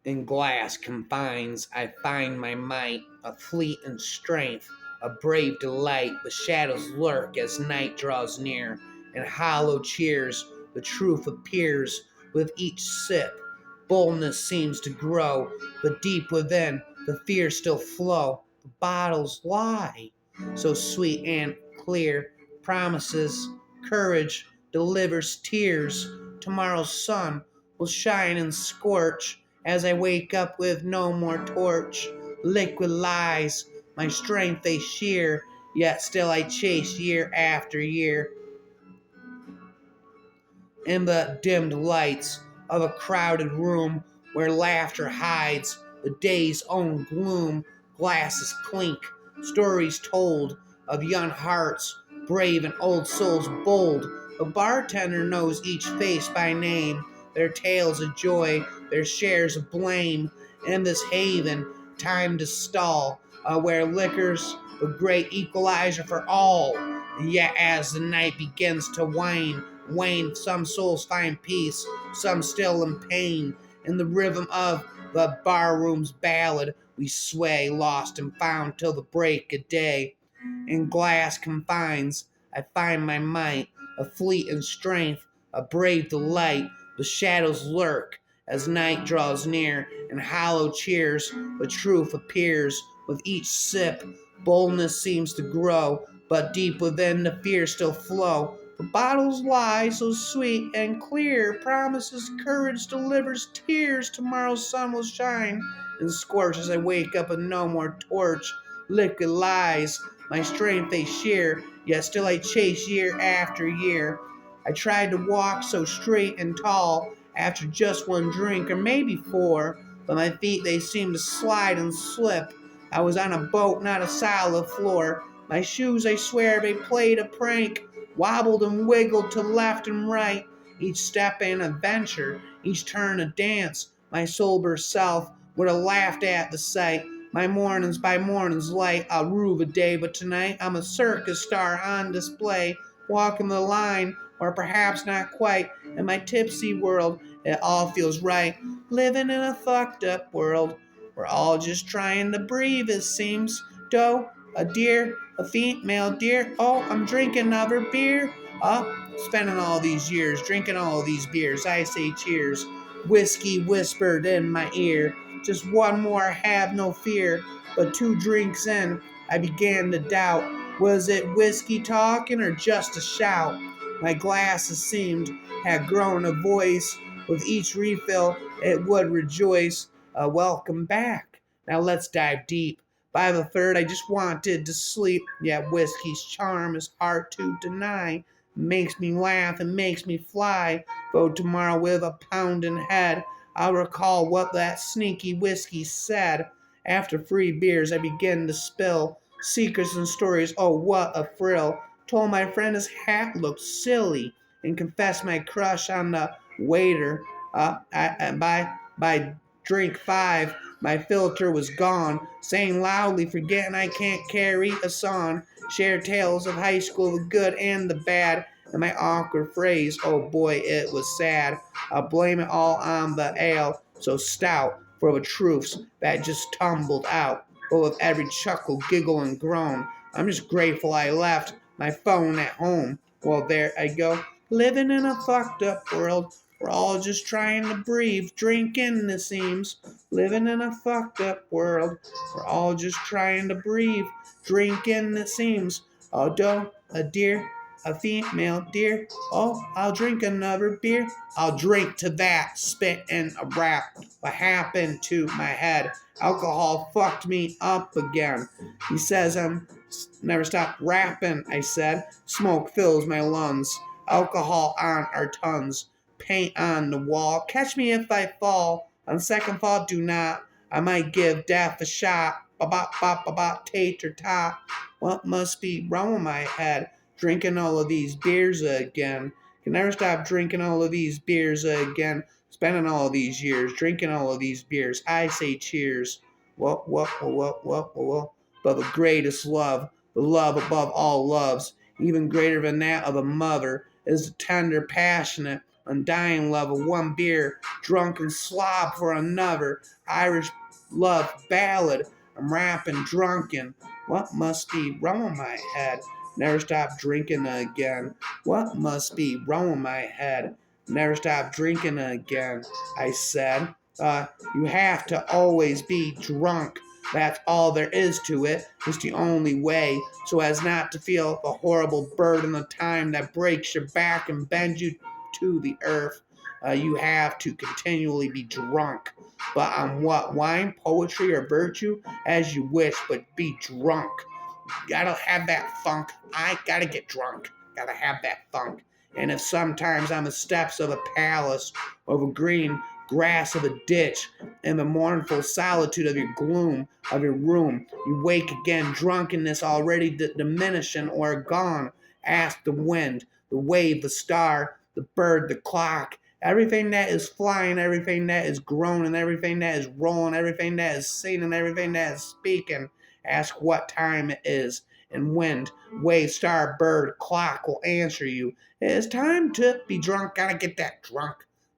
In glass confines I find my might, a fleet in strength, a brave delight, but shadows lurk as night draws near. In hollow cheers the truth appears with each sip. Boldness seems to grow, but deep within the fears still flow. The bottles lie, so sweet and clear. Promises, courage delivers tears. Tomorrow's sun will shine and scorch as I wake up with no more torch. Liquid lies, my strength they shear, yet still I chase year after year. In the dimmed lights of a crowded room where laughter hides the day's own gloom, glasses clink, stories told of young hearts, brave and old souls bold. The bartender knows each face by name, their tales of joy, their shares of blame. In this haven, time to stall, where liquor's the great equalizer for all. And yet, as the night begins to wane, some souls find peace, some still in pain. In the rhythm of the barroom's ballad, we sway, lost and found till the break of day. In glass confines, I find my might, a fleet in strength, a brave delight. The shadows lurk as night draws near, and hollow cheers the truth appears with each sip. Boldness seems to grow, but deep within the fears still flow. The bottles lie so sweet and clear, promises courage delivers tears. Tomorrow's sun will shine and scorch as I wake up with no more torch. Liquid lies, my strength they shear, yet still I chase year after year. I tried to walk so straight and tall after just one drink or maybe four, but my feet they seemed to slide and slip. I was on a boat, not a solid floor. My shoes, I swear, they played a prank, wobbled and wiggled to left and right. Each step an adventure, each turn a dance. My sober self would have laughed at the sight. My mornings by morning's light, I'll rue the day, but tonight I'm a circus star on display, walking the line, or perhaps not quite. In my tipsy world, it all feels right. Living in a fucked up world, we're all just trying to breathe, it seems. Doe, a deer, a female deer. Oh, I'm drinking another beer. Spending all these years drinking all these beers. I say cheers. Whiskey whispered in my ear. Just one more, have no fear. But two drinks in, I began to doubt. Was it whiskey talking or just a shout? My glasses seemed had grown a voice. With each refill, it would rejoice. Welcome back. Now let's dive deep. By the third, I just wanted to sleep. Yet whiskey's charm is hard to deny. Makes me laugh and makes me fly. Though tomorrow with a pounding head, I'll recall what that sneaky whiskey said. After 3 beers, I began to spill secrets and stories. Oh, what a thrill! Told my friend his hat looked silly, and confessed my crush on the waiter. By drink 5, my filter was gone, saying loudly, forgetting I can't carry a song. Share tales of high school, the good and the bad, and my awkward phrase, oh boy, it was sad. I'll blame it all on the ale, so stout, for the truths that just tumbled out. But with every chuckle, giggle, and groan, I'm just grateful I left my phone at home. Well, there I go, living in a fucked up world. We're all just trying to breathe, drinking, it seems. Living in a fucked up world. We're all just trying to breathe, drinking, it seems. A doe, a deer, a female deer. Oh, I'll drink another beer. I'll drink to that, spit in a rap. What happened to my head? Alcohol fucked me up again. He says I'm never stop rapping, I said. Smoke fills my lungs. Alcohol on our tongues. Paint on the wall. Catch me if I fall. On second thought, do not. I might give death a shot. Ba-bop, bop, ba-bop, tater tot. What must be wrong with my head? Drinking all of these beers again. Can never stop drinking all of these beers again. Spending all of these years drinking all of these beers. I say cheers. What. But the greatest love, the love above all loves, even greater than that of a mother, is the tender, passionate, undying love of one beer drunken slob for another Irish love ballad. I'm rapping drunken. What must be wrong with my head? Never stop drinking again. What must be wrong with my head? Never stop drinking again, I said. You have to always be drunk. That's all there is to it. It's the only way, so as not to feel the horrible burden of time that breaks your back and bends you to the earth. You have to continually be drunk. But on what? Wine, poetry, or virtue? As you wish, but be drunk. Gotta have that funk. I gotta get drunk. Gotta have that funk. And if sometimes on the steps of a palace, or the green grass of a ditch, in the mournful solitude of your gloom, of your room, you wake again, drunkenness already diminishing or gone, ask the wind, the wave, the star, the bird, the clock, everything that is flying, everything that is groaning, everything that is rolling, everything that is singing, everything that is speaking. Ask what time it is, and wind, wave, star, bird, clock will answer you. It is time to be drunk. Gotta get that drunk.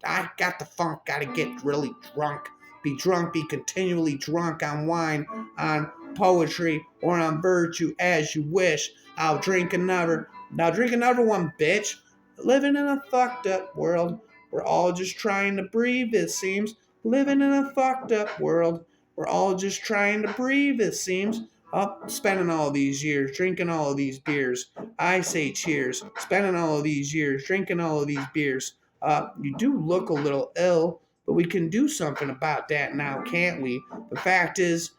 I got the funk. Gotta get really drunk. Be drunk. Be continually drunk on wine, on poetry, or on virtue as you wish. I'll drink another. Now drink another one, bitch. Living in a fucked up world. We're all just trying to breathe, it seems. Living in a fucked up world. We're all just trying to breathe, it seems. Spending all these years, drinking all of these beers. I say cheers. Spending all of these years, drinking all of these beers. You do look a little ill, but we can do something about that now, can't we? The fact is,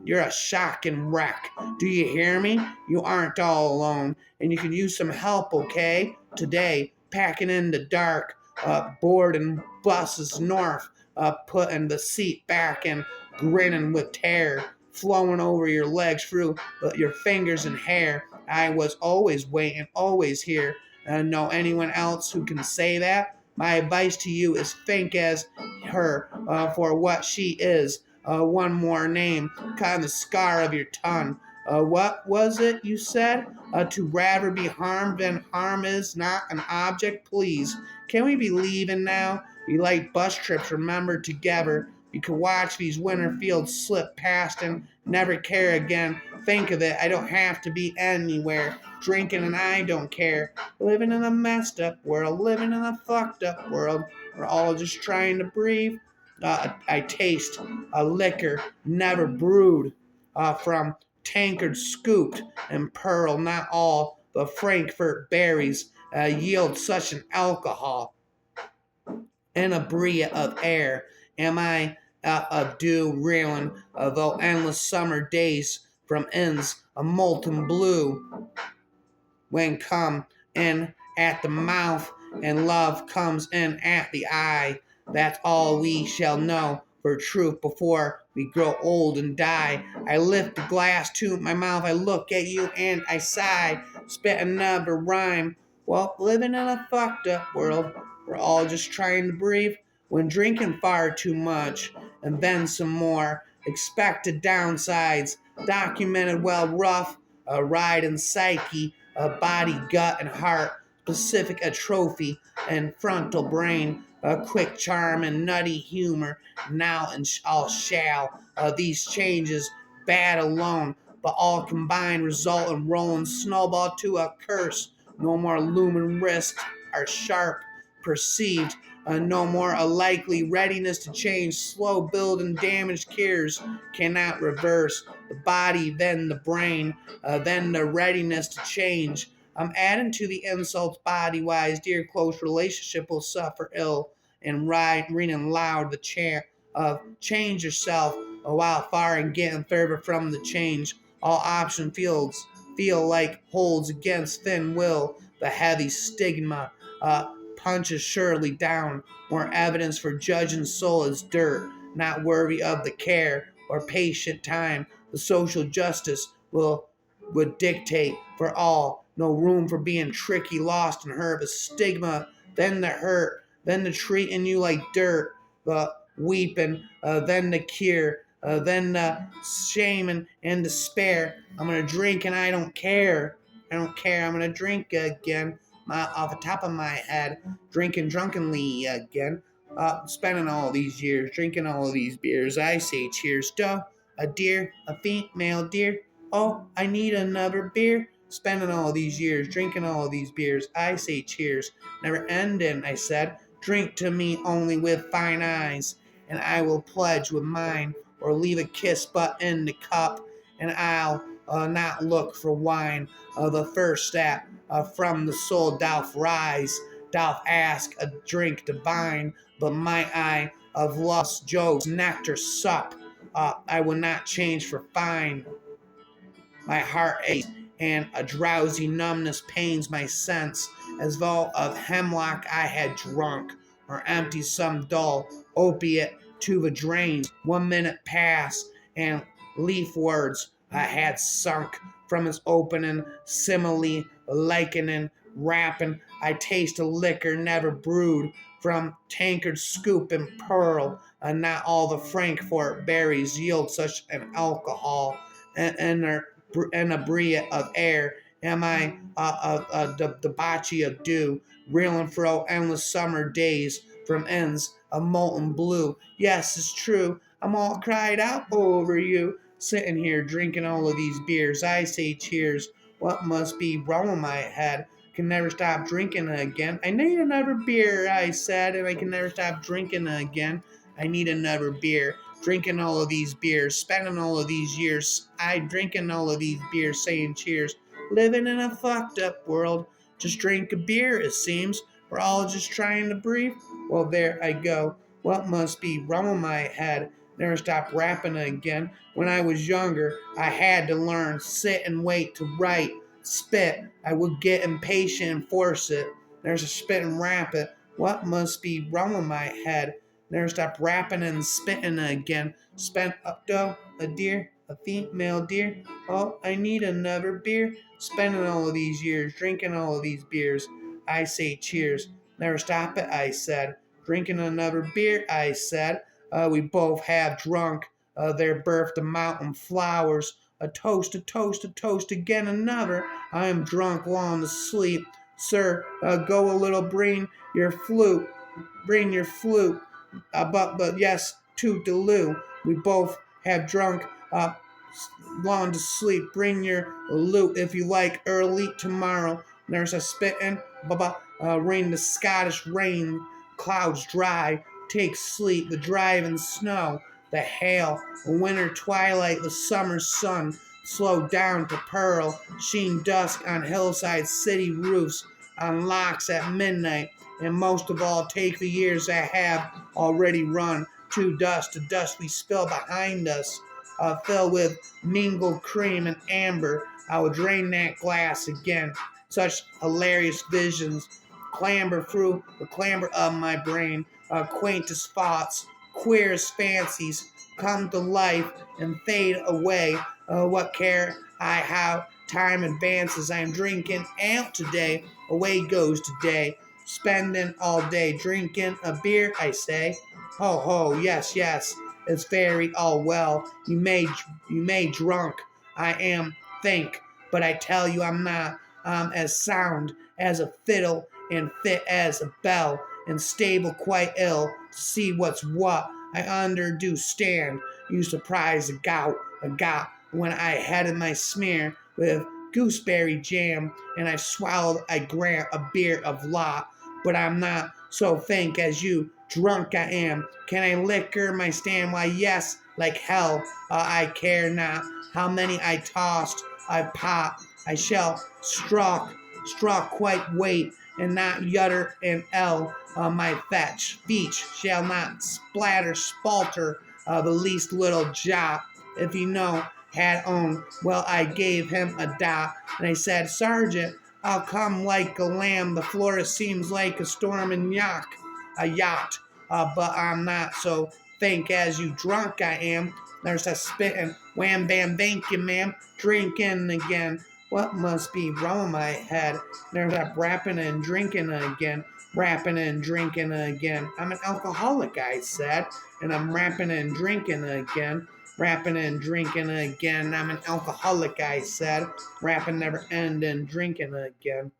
you're a shocking wreck. Do you hear me? You aren't all alone, and you can use some help, okay? Today, packing in the dark, boarding buses north, putting the seat back and grinning with terror, flowing over your legs through your fingers and hair. I was always waiting, always here. Know anyone else who can say that? My advice to you is think as her for what she is. One more name, kind of the scar of your tongue. What was it you said? To rather be harmed than harm is not an object, please. Can we be leaving now? We like bus trips remembered together. You can watch these winter fields slip past and never care again. Think of it, I don't have to be anywhere. Drinking and I don't care. Living in a messed up world, living in a fucked up world. We're all just trying to breathe. I taste a liquor never brewed from tankard scooped and pearl. Not all the Frankfurt berries yield such an alcohol. Inebriate of air, am I of dew reeling, though endless summer days from ends a molten blue, when come in at the mouth and love comes in at the eye. That's all we shall know for truth before we grow old and die. I lift the glass to my mouth, I look at you and I sigh, spit another rhyme. Well, living in a fucked up world, we're all just trying to breathe. When drinking far too much, and then some more, expected downsides, documented well rough, a ride in psyche, a body, gut, and heart, specific atrophy, and frontal brain, a quick charm and nutty humor, now and all shall. These changes, bad alone, but all combined result in rolling snowball to a curse. No more looming risks are sharp perceived. No more a likely readiness to change. Slow build and damaged cures cannot reverse. The body, then the brain, then the readiness to change. I'm adding to the insults body-wise. Dear close relationship will suffer ill. And reading loud the chant of change yourself while far and getting further from the change. All option fields feel like holds against thin will. The heavy stigma punches surely down. More evidence for judging soul is dirt, not worthy of the care or patient time. The social justice would dictate for all. No room for being tricky, lost in her. The stigma, then the hurt, then the treating you like dirt, the weeping, then the cure, then the shame and despair. I'm gonna drink and I don't care. I don't care. I'm gonna drink again. Off the top of my head, drinking drunkenly again. Spending all these years, drinking all of these beers, I say cheers to a deer, a female deer. Oh, I need another beer. Spending all these years, drinking all of these beers, I say cheers. Never ending, I said. Drink to me only with fine eyes, and I will pledge with mine, or leave a kiss but in the cup, and I'll not look for wine. The first step from the soul doth rise, doth ask a drink divine, but my eye of lust Jove's nectar sup. I will not change for fine. My heart aches, and a drowsy numbness pains my sense, as though of hemlock I had drunk, or emptied some dull opiate to the drains. 1 minute passed, and leafwards I had sunk from its opening, simile, likening, wrapping. I taste a liquor never brewed from tankard, scoop, and pearl, and not all the Frankfort berries yield such an alcohol, and their inebriate of air. Am I a debauchee of dew, reeling through endless summer days from ends of molten blue? Yes, it's true. I'm all cried out over you, sitting here drinking all of these beers. I say cheers. What must be wrong with my head? Can never stop drinking again. I need another beer, I said, and I can never stop drinking again. I need another beer. Drinking all of these beers, spending all of these years, I drinking all of these beers, saying cheers. Living in a fucked up world. Just drink a beer, it seems. We're all just trying to breathe. Well, there I go. What must be wrong with my head? Never stop rapping again. When I was younger, I had to learn, sit and wait to write, spit. I would get impatient and force it. There's a spit and rap it. What must be wrong with my head? Never stop rapping and spitting again. Spent up dough, a deer, a female deer. Oh, I need another beer. Spending all of these years, drinking all of these beers. I say cheers. Never stop it, I said. Drinking another beer, I said. We both have drunk. There birthed a mountain flowers. A toast, a toast, a toast again, another. I am drunk, long to sleep. Sir, go a little, bring your flute. Bring your flute. But yes, to Delu. We both have drunk, long to sleep. Bring your lute if you like, early tomorrow. There's a spittin', rain, the Scottish rain, clouds dry. Take sleep, the driving snow, the hail, the winter twilight, the summer sun. Slow down to pearl, sheen dusk on hillsides, city roofs, on locks at midnight. And most of all, take the years that have already run to dust we spill behind us, fill with mingled cream and amber. I will drain that glass again. Such hilarious visions clamber through the clamber of my brain, quaintest thoughts, queerest fancies come to life and fade away. What care I how time advances? I am drinking out today. Away goes today, spending all day drinking a beer, I say. Ho ho, yes, yes, it's very all well. You may drunk. I am think, but I tell you I'm not. I'm as sound as a fiddle and fit as a bell and stable quite ill to see what's what. I underdo stand. You surprise a got when I had in my smear with gooseberry jam, and I grant a beer of lot, but I'm not so think as you, drunk I am. Can I liquor my stand? Why, yes, like hell. I care not how many I tossed, I pop, I shall struck quite weight, and not yutter and L. My fetch, beach shall not splatter, spalter, the least little jot. If you know, had on, well, I gave him a dot, and I said, Sergeant, I'll come like a lamb. The florist seems like a storming yacht, but I'm not so think as you drunk I am. There's a spittin', wham bam, thank you, ma'am, drinking again. What must be wrong with my head? There's a rapping and drinking again, rapping and drinking again. I'm an alcoholic, I said, and I'm rapping and drinking again. Rapping and drinking again. I'm an alcoholic, I said. Rapping never end and drinking again.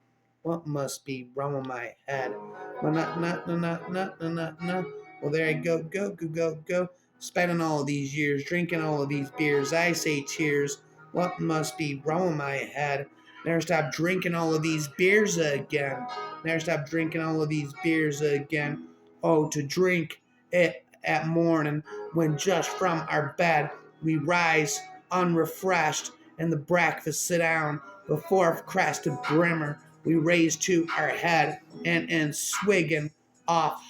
What must be wrong with my head? Well, Well, there I go. Spending all of these years, drinking all of these beers. I say cheers. What must be wrong with my head? Never stop drinking all of these beers again. Never stop drinking all of these beers again. Oh, to drink it at morning when just from our bed we rise unrefreshed and the breakfast sit down before crested brimmer we raise to our head and swigging off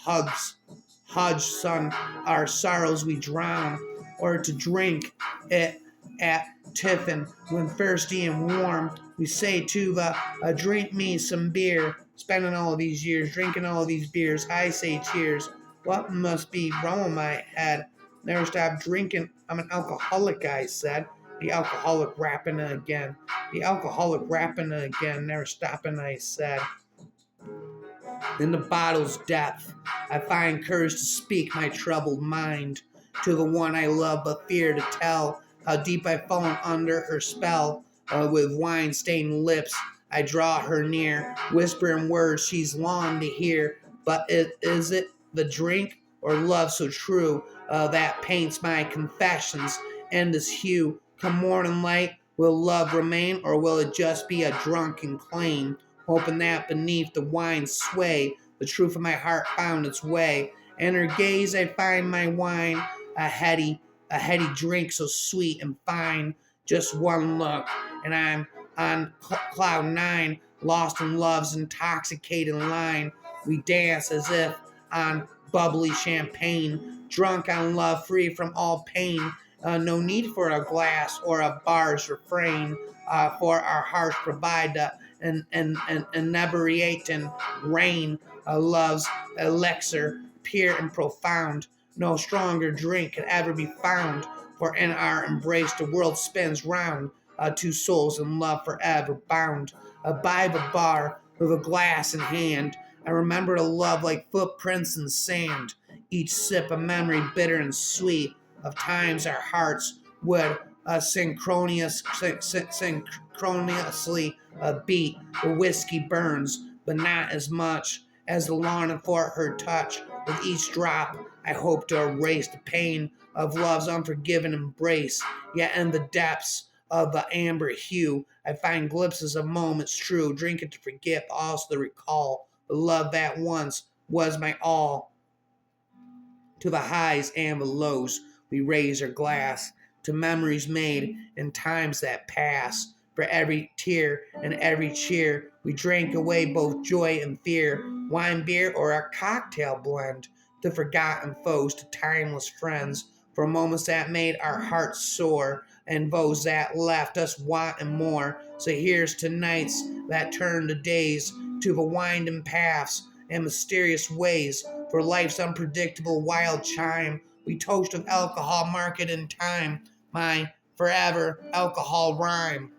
Hudge, son, our sorrows we drown, or to drink it at tiffin when thirsty and warm. We say to the drink me some beer, spending all of these years, drinking all of these beers. I say cheers. What must be wrong with my head? Never stop drinking. I'm an alcoholic, I said. The alcoholic rapping again. The alcoholic rapping again. Never stopping, I said. In the bottle's depth, I find courage to speak my troubled mind to the one I love, but fear to tell how deep I've fallen under her spell. With wine-stained lips, I draw her near, whispering words she's longed to hear. But is it the drink or love so true that paints my confessions in this hue? Come morning light, will love remain, or will it just be a drunken claim? Hoping that beneath the wine's sway, the truth of my heart found its way. In her gaze I find my wine, a heady drink so sweet and fine. Just one look, and I'm on cloud nine, lost in love's intoxicating line. We dance as if on bubbly champagne, drunk on love, free from all pain. No need for a glass or a bar's refrain, for our hearts provide an inebriating rain. Love's elixir, pure and profound. No stronger drink could ever be found. For in our embrace the world spins round. Two souls in love forever bound. By the bar with a glass in hand, I remember a love like footprints in sand. Each sip a memory bitter and sweet of times our hearts would synchronously beat. The whiskey burns, but not as much as the longing for her touch. With each drop, I hope to erase the pain of love's unforgiven embrace. Yet in the depths of the amber hue, I find glimpses of moments true, drinking to forget, but also to recall the love that once was my all. To the highs and the lows, we raise our glass to memories made in times that pass. For every tear and every cheer, we drank away both joy and fear. Wine, beer, or a cocktail blend. To forgotten foes, to timeless friends. For moments that made our hearts soar, and those that left us wanting more. So here's to nights that turn to days, to the winding paths and mysterious ways. For life's unpredictable wild chime, we toast of alcohol, market, and time. My forever alcohol rhyme.